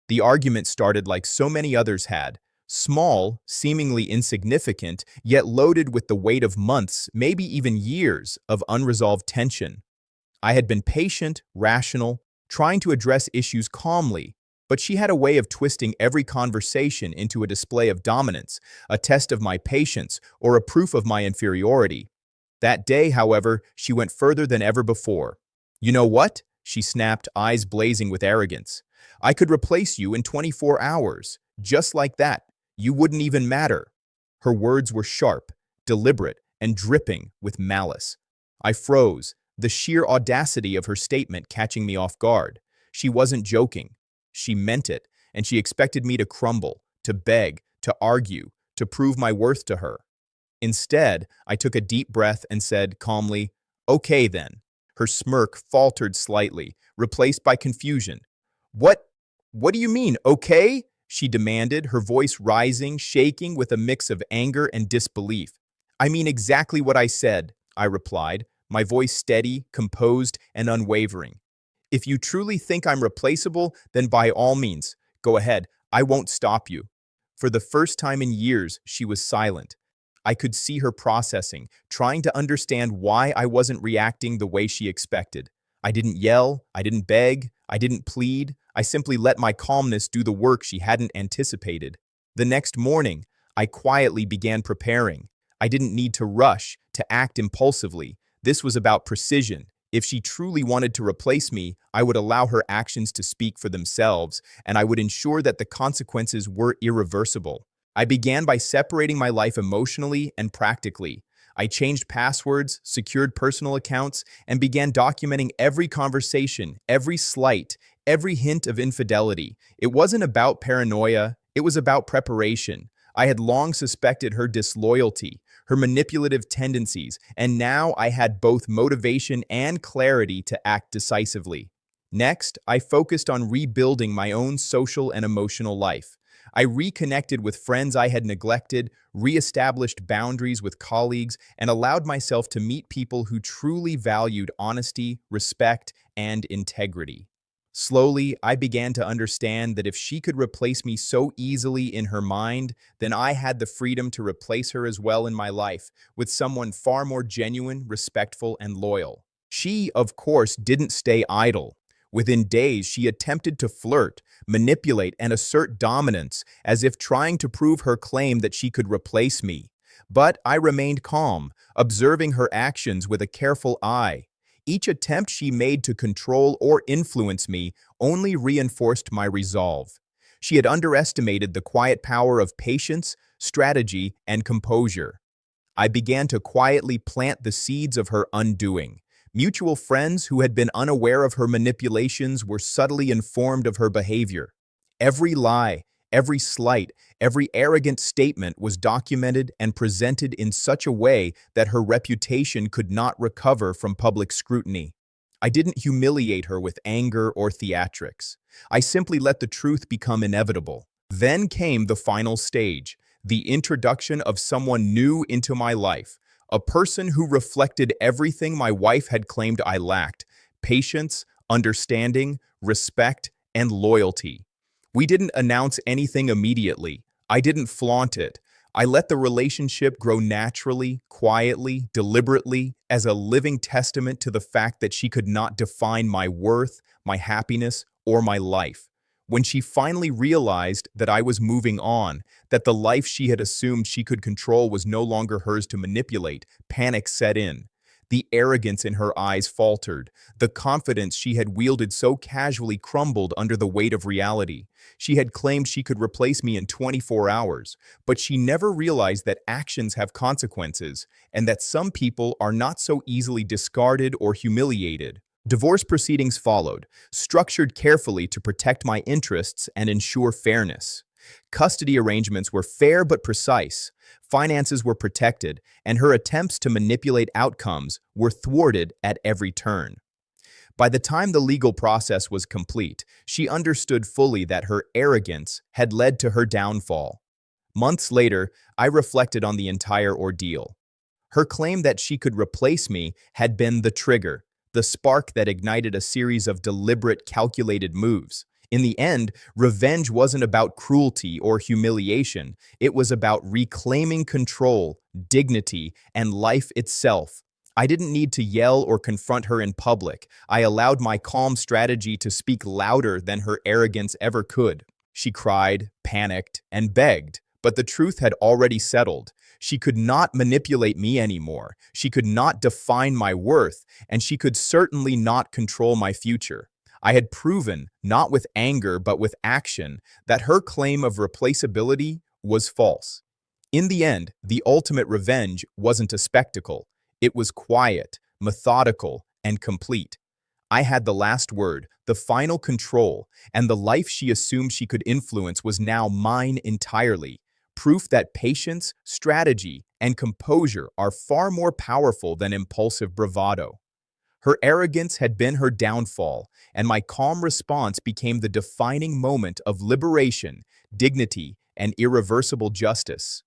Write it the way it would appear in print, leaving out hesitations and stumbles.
The argument started like so many others had, small, seemingly insignificant, yet loaded with the weight of months, maybe even years, of unresolved tension. I had been patient, rational, trying to address issues calmly, but she had a way of twisting every conversation into a display of dominance, a test of my patience, or a proof of my inferiority. That day, however, she went further than ever before. "You know what?" she snapped, eyes blazing with arrogance. "I could replace you in 24 hours. Just like that. You wouldn't even matter." Her words were sharp, deliberate, and dripping with malice. I froze, the sheer audacity of her statement catching me off guard. She wasn't joking. She meant it, and she expected me to crumble, to beg, to argue, to prove my worth to her. Instead, I took a deep breath and said calmly, "Okay then." Her smirk faltered slightly, replaced by confusion. "What? What do you mean, okay?" she demanded, her voice rising, shaking with a mix of anger and disbelief. "I mean exactly what I said," I replied, my voice steady, composed, and unwavering. "If you truly think I'm replaceable, then by all means, go ahead. I won't stop you." For the first time in years, she was silent. I could see her processing, trying to understand why I wasn't reacting the way she expected. I didn't yell, I didn't beg, I didn't plead. I simply let my calmness do the work she hadn't anticipated. The next morning, I quietly began preparing. I didn't need to rush, to act impulsively. This was about precision. If she truly wanted to replace me, I would allow her actions to speak for themselves, and I would ensure that the consequences were irreversible. I began by separating my life emotionally and practically. I changed passwords, secured personal accounts, and began documenting every conversation, every slight, every hint of infidelity. It wasn't about paranoia, it was about preparation. I had long suspected her disloyalty, her manipulative tendencies, and now I had both motivation and clarity to act decisively. Next, I focused on rebuilding my own social and emotional life. I reconnected with friends I had neglected, reestablished boundaries with colleagues, and allowed myself to meet people who truly valued honesty, respect, and integrity. Slowly, I began to understand that if she could replace me so easily in her mind, then I had the freedom to replace her as well in my life, with someone far more genuine, respectful, and loyal. She, of course, didn't stay idle. Within days, she attempted to flirt, manipulate, and assert dominance, as if trying to prove her claim that she could replace me. But I remained calm, observing her actions with a careful eye. Each attempt she made to control or influence me only reinforced my resolve. She had underestimated the quiet power of patience, strategy, and composure. I began to quietly plant the seeds of her undoing. Mutual friends who had been unaware of her manipulations were subtly informed of her behavior. Every lie, every slight, every arrogant statement was documented and presented in such a way that her reputation could not recover from public scrutiny. I didn't humiliate her with anger or theatrics. I simply let the truth become inevitable. Then came the final stage, the introduction of someone new into my life, a person who reflected everything my wife had claimed I lacked: patience, understanding, respect, and loyalty. We didn't announce anything immediately. I didn't flaunt it. I let the relationship grow naturally, quietly, deliberately, as a living testament to the fact that she could not define my worth, my happiness, or my life. When she finally realized that I was moving on, that the life she had assumed she could control was no longer hers to manipulate, panic set in. The arrogance in her eyes faltered. The confidence she had wielded so casually crumbled under the weight of reality. She had claimed she could replace me in 24 hours, but she never realized that actions have consequences, and that some people are not so easily discarded or humiliated. Divorce proceedings followed, structured carefully to protect my interests and ensure fairness. Custody arrangements were fair but precise. Finances were protected, and her attempts to manipulate outcomes were thwarted at every turn. By the time the legal process was complete, she understood fully that her arrogance had led to her downfall. Months later, I reflected on the entire ordeal. Her claim that she could replace me had been the trigger, the spark that ignited a series of deliberate, calculated moves. In the end, revenge wasn't about cruelty or humiliation. It was about reclaiming control, dignity, and life itself. I didn't need to yell or confront her in public. I allowed my calm strategy to speak louder than her arrogance ever could. She cried, panicked, and begged, but the truth had already settled. She could not manipulate me anymore. She could not define my worth, and she could certainly not control my future. I had proven, not with anger but with action, that her claim of replaceability was false. In the end, the ultimate revenge wasn't a spectacle. It was quiet, methodical, and complete. I had the last word, the final control, and the life she assumed she could influence was now mine entirely. Proof that patience, strategy, and composure are far more powerful than impulsive bravado. Her arrogance had been her downfall, and my calm response became the defining moment of liberation, dignity, and irreversible justice.